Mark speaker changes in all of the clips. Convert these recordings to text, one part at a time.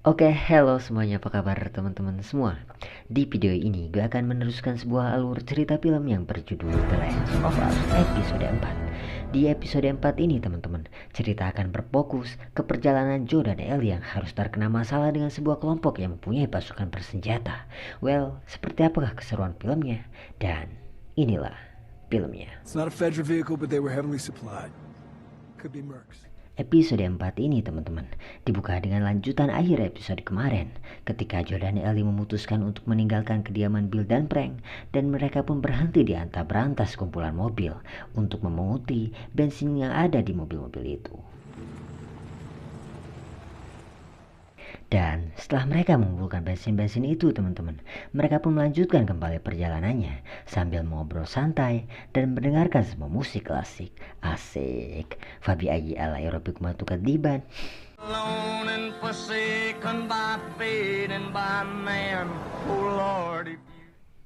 Speaker 1: Oke, hello semuanya, apa kabar teman-teman semua? Di video ini gue akan meneruskan sebuah alur cerita film yang berjudul The Last of Us episode 4. Di episode 4 ini teman-teman, cerita akan berfokus ke perjalanan Joe dan Ellie yang harus terkena masalah dengan sebuah kelompok yang mempunyai pasukan bersenjata. Well, seperti apakah keseruan filmnya? Dan inilah filmnya.
Speaker 2: It's not a Fedra vehicle, but they were heavily supplied. Could be Mercs.
Speaker 1: Episode 4 ini teman-teman dibuka dengan lanjutan akhir episode kemarin ketika Joe dan Ellie memutuskan untuk meninggalkan kediaman Bill dan Frank, dan mereka pun berhenti di antah-berantas kumpulan mobil untuk memunguti bensin yang ada di mobil-mobil itu. Dan setelah mereka mengumpulkan bensin-bensin itu teman-teman, mereka pun melanjutkan kembali perjalanannya sambil ngobrol santai dan mendengarkan semua musik klasik. Asik. Fabi Ayi ala aerobik matu kediban.
Speaker 3: Alone and forsaken by fate and by man. Oh Lord, if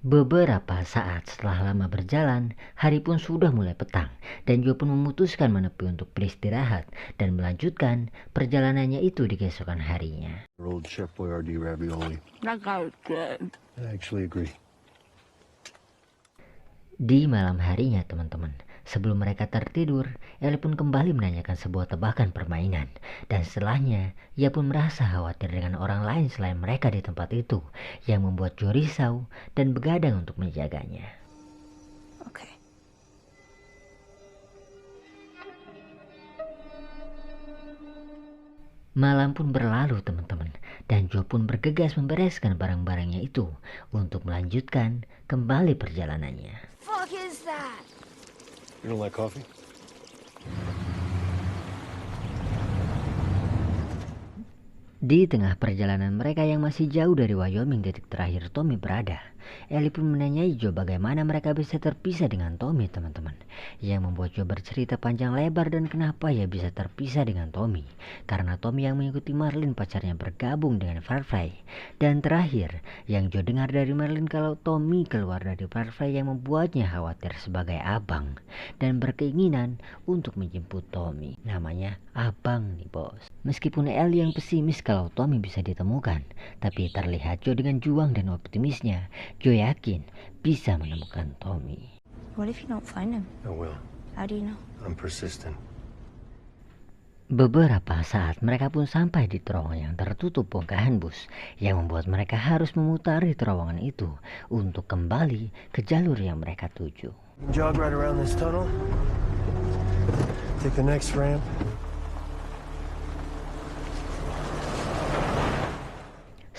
Speaker 1: Beberapa saat setelah lama berjalan, hari pun sudah mulai petang dan Joe pun memutuskan menepi untuk beristirahat dan melanjutkan perjalanannya itu di keesokan harinya.
Speaker 4: Old Chef Boyardee ravioli.
Speaker 3: that guy's good.
Speaker 4: I actually agree.
Speaker 1: Di malam harinya teman-teman, sebelum mereka tertidur, Ellie pun kembali menanyakan sebuah tebakan permainan. Dan setelahnya, ia pun merasa khawatir dengan orang lain selain mereka di tempat itu, yang membuat Joe risau dan begadang untuk menjaganya.
Speaker 5: Okay.
Speaker 1: Malam pun berlalu teman-teman, dan Joe pun bergegas membereskan barang-barangnya itu untuk melanjutkan kembali perjalanannya.
Speaker 5: Fuck is that?
Speaker 4: You don't like coffee?
Speaker 1: Di tengah perjalanan mereka yang masih jauh dari Wyoming titik terakhir Tommy berada, Ellie pun menanyai Joe bagaimana mereka bisa terpisah dengan Tommy teman-teman. Yang membuat Joe bercerita panjang lebar dan kenapa ia bisa terpisah dengan Tommy. Karena Tommy yang mengikuti Marlin pacarnya bergabung dengan Firefly. Dan terakhir, yang Joe dengar dari Marlin kalau Tommy keluar dari Firefly yang membuatnya khawatir sebagai abang. Dan berkeinginan untuk menjemput Tommy. Namanya abang nih bos. Meskipun Ellie yang pesimis kalau Tommy bisa ditemukan, tapi terlihat Joe dengan juang dan optimisnya, Joe yakin bisa menemukan Tommy.
Speaker 5: What if you don't find him?
Speaker 4: I will.
Speaker 5: How do you know?
Speaker 4: I'm persistent.
Speaker 1: Beberapa saat mereka pun sampai di terowongan yang tertutup bongkahan bus, yang membuat mereka harus memutari terowongan itu untuk kembali ke jalur yang mereka tuju.
Speaker 4: Jog right around this tunnel. Take the next ramp.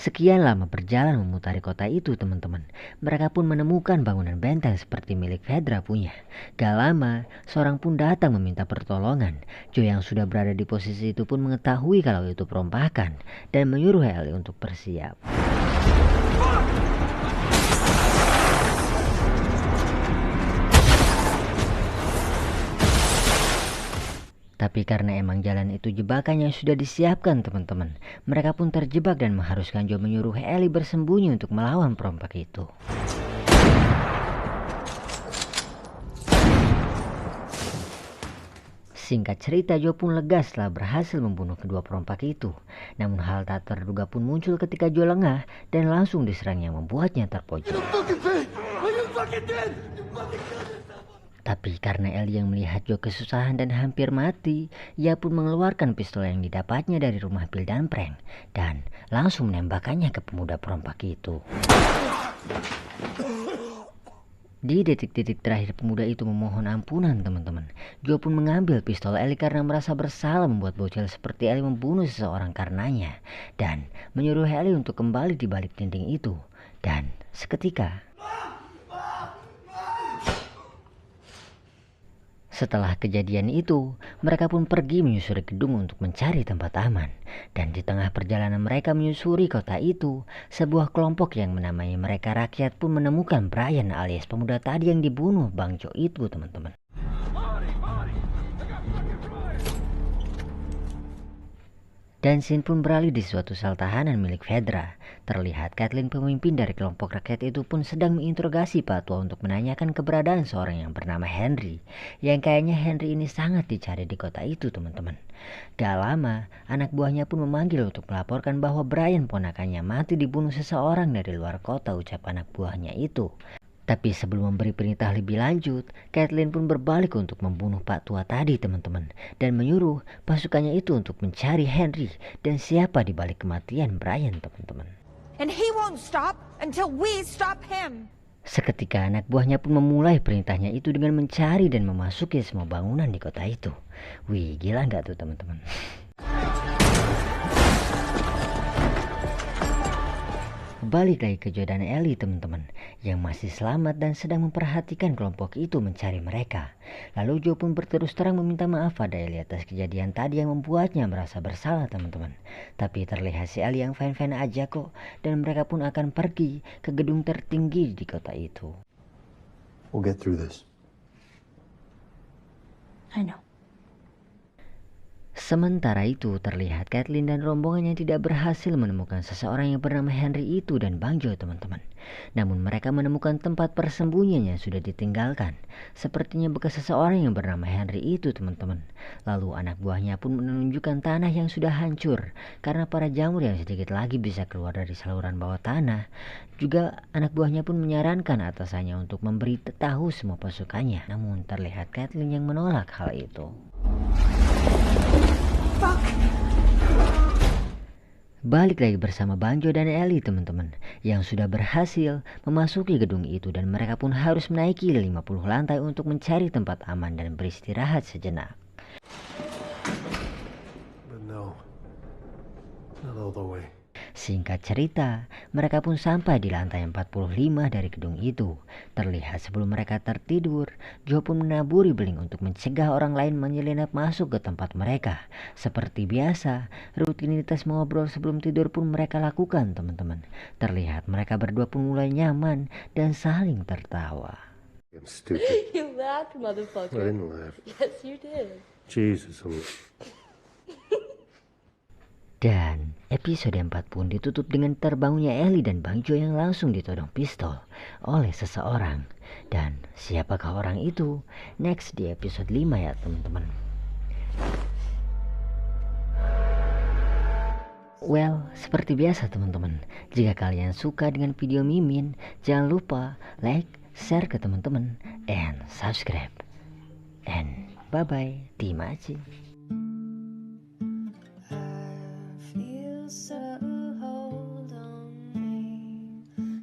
Speaker 1: Sekian lama berjalan memutari kota itu teman-teman, mereka pun menemukan bangunan benteng seperti milik Fedra punya. Gak lama, seorang pun datang meminta pertolongan. Joe yang sudah berada di posisi itu pun mengetahui kalau itu perompakan dan menyuruh Ellie untuk bersiap. Tapi karena emang jalan itu jebakan yang sudah disiapkan teman-teman, mereka pun terjebak dan mengharuskan Joe menyuruh Ellie bersembunyi untuk melawan perompak itu. Singkat cerita, Joe pun lega setelah berhasil membunuh kedua perompak itu. Namun hal tak terduga pun muncul ketika Joe lengah dan langsung diserang yang membuatnya terpojok. Tapi karena Ellie yang melihat Joe kesusahan dan hampir mati, ia pun mengeluarkan pistol yang didapatnya dari rumah Bill dan Frank dan langsung menembakkannya ke pemuda perompak itu. Di detik-detik terakhir pemuda itu memohon ampunan teman-teman, Joe pun mengambil pistol Ellie karena merasa bersalah membuat bocil seperti Ellie membunuh seseorang karenanya, dan menyuruh Ellie untuk kembali di balik dinding itu. Dan seketika setelah kejadian itu, mereka pun pergi menyusuri gedung untuk mencari tempat aman. Dan di tengah perjalanan mereka menyusuri kota itu, sebuah kelompok yang menamai mereka rakyat pun menemukan Brian alias pemuda tadi yang dibunuh Bang Joe itu teman-teman. Dan scene pun beralih di suatu sel tahanan milik Fedra. Terlihat Caitlin, pemimpin dari kelompok rakyat itu, pun sedang menginterogasi Pak Tua untuk menanyakan keberadaan seorang yang bernama Henry. Yang kayaknya Henry ini sangat dicari di kota itu, teman-teman. Gak lama, anak buahnya pun memanggil untuk melaporkan bahwa Brian, ponakannya, mati dibunuh seseorang dari luar kota, ucap anak buahnya itu. Tapi sebelum memberi perintah lebih lanjut, Caitlin pun berbalik untuk membunuh Pak Tua tadi, teman-teman, dan menyuruh pasukannya itu untuk mencari Henry dan siapa di balik kematian Brian, teman-teman.
Speaker 6: And he won't stop until we stop him.
Speaker 1: Seketika anak buahnya pun memulai perintahnya itu dengan mencari dan memasuki semua bangunan di kota itu. Wih, gila nggak tuh, teman-teman? Balik lagi ke Joe dan Ellie, teman-teman, yang masih selamat dan sedang memperhatikan kelompok itu mencari mereka. Lalu Joe pun berterus terang meminta maaf pada Ellie atas kejadian tadi yang membuatnya merasa bersalah, teman-teman. Tapi terlihat si Ellie yang fine-fine aja kok, dan mereka pun akan pergi ke gedung tertinggi di kota itu.
Speaker 4: We'll get through this.
Speaker 5: I know.
Speaker 1: Sementara itu terlihat Caitlin dan rombongannya tidak berhasil menemukan seseorang yang bernama Henry itu dan Bang Joe, teman-teman. Namun mereka menemukan tempat persembunyian yang sudah ditinggalkan. Sepertinya bekas seseorang yang bernama Henry itu, teman-teman. Lalu anak buahnya pun menunjukkan tanah yang sudah hancur karena para jamur yang sedikit lagi bisa keluar dari saluran bawah tanah. Juga anak buahnya pun menyarankan atasannya untuk memberi tahu semua pasukannya. Namun terlihat Caitlin yang menolak hal itu. Balik lagi bersama Bang Joe dan Ellie, teman-teman, yang sudah berhasil memasuki gedung itu dan mereka pun harus menaiki 50 lantai untuk mencari tempat aman dan beristirahat sejenak.
Speaker 4: But no. Not all the way.
Speaker 1: Singkat cerita, mereka pun sampai di lantai 45 dari gedung itu. Terlihat sebelum mereka tertidur, Joe pun menaburi beling untuk mencegah orang lain menyelinap masuk ke tempat mereka. Seperti biasa, rutinitas mengobrol sebelum tidur pun mereka lakukan, teman-teman. Terlihat mereka berdua pun mulai nyaman dan saling tertawa.
Speaker 4: I'm stupid.
Speaker 7: You laughed,
Speaker 4: I
Speaker 7: motherfucker.
Speaker 4: didn't laugh.
Speaker 7: Yes, you did.
Speaker 4: Jesus,
Speaker 1: Dan episode 4 pun ditutup dengan terbangunnya Ellie dan Bang Joe yang langsung ditodong pistol oleh seseorang. Dan siapakah orang itu? Next di episode 5 ya, teman-teman. Well, seperti biasa, teman-teman, jika kalian suka dengan video Mimin, jangan lupa like, share ke teman-teman, and subscribe. And bye-bye, terima kasih.